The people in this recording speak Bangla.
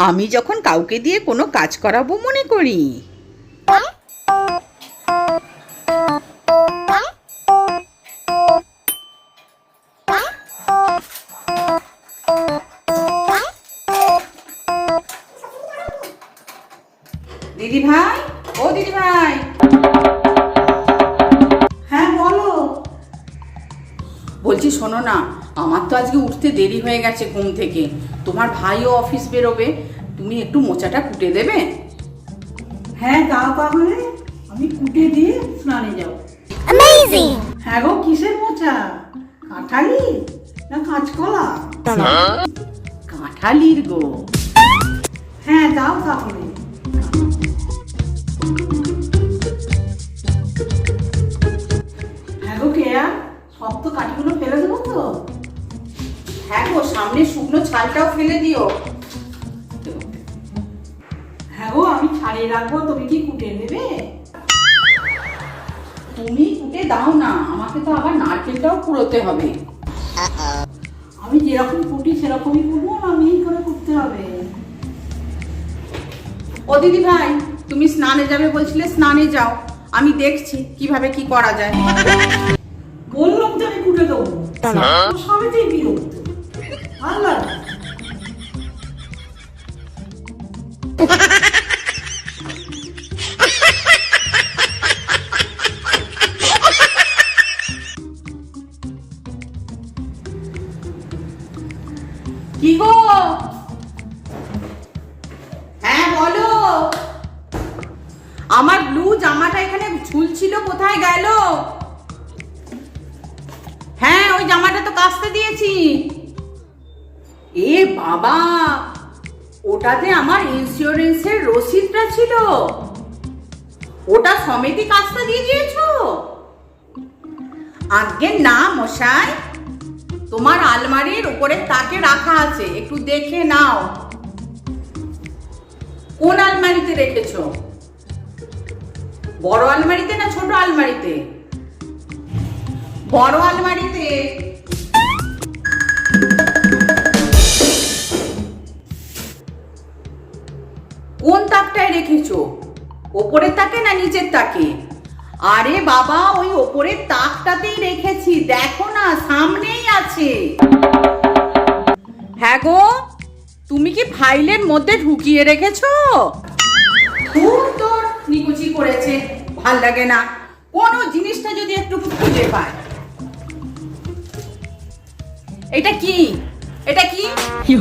আমি যখন কাউকে দিয়ে কোনো কাজ করাবো মনে করি। দিদি ভাই, ও দিদি ভাই। হ্যাঁ বলো। বলছি শোনো না, আমার তো আজকে উঠতে দেরি হয়ে গেছে ঘুম থেকে। তোমার ভাইও অফিস বেরোবে, তুমি একটু মোচাটা কুটে দেবে? হ্যাঁ দাও তাহলে, আমি কুটে দিয়ে স্নানে যাও। হ্যাঁ গো, কিসের মোচা? কাঁঠালি না কাঁচকলা? কাঁঠালির গো। হ্যাঁ দাও তাহলে। হ্যাঁ গো কেয়া, সব তো কাঠিগুলো ফেলে দেবো তো? হ্যাঁ গো, সামনে শুকনো ছালটাও ফেলে দিও। হ্যাঁ গো, আমি ছাড়িয়ে রাখবো, তুমি কি কুটে নেবে? তুমি কুটে দাও না, আমাকে তো আবার নারকেলটাও কুড়োতে হবে। আমি যেরকম কুটি সেরকমই কুটবো না, আমি করে কুটতে হবে। ও দিদি ভাই, তুমি স্নানে যাবে বলছিলে, স্নানে যাও, আমি দেখছি কিভাবে কি করা যায়। বললাম তো আমি কুটে দেবো, সবেতেই বিরক্ত। আল্লাহ, কি গো? হ্যাঁ বলো। আমার ব্লু জামাটা এখানে ঝুলছিল, কোথায় গেল? হ্যাঁ, ওই জামাটা তো কাচতে দিয়েছি। এ বাবা, ওটাতে আমার ইন্স্যুরেন্সের রসিদটা ছিল, ওটা সমেতই কাচতে দিয়ে দিয়েছো? আজ্ঞে না মশাই, তোমার আলমারির উপরে তাকে রাখা আছে, একটু দেখে নাও। কোন আলমারিতে রেখেছো? বড় আলমারিতে না ছোট আলমারিতে? বড় আলমারিতে। কোন তাকটায় রেখেছো? ওপরের তাকে না নিচের তাকে? আরে বাবা, ওই ওপরের তাকটাতেই রেখেছি, দেখো না, সামনেই আছে। হ্যাঁ গো, তুমি কি ফাইলের মধ্যে ঢুকিয়ে রেখেছো? খুব তোর নিকুচি করেছে, ভাল লাগে না। কোন জিনিসটা যদি একটু খুঁজে পায়। এটা কি? এটা কি? কি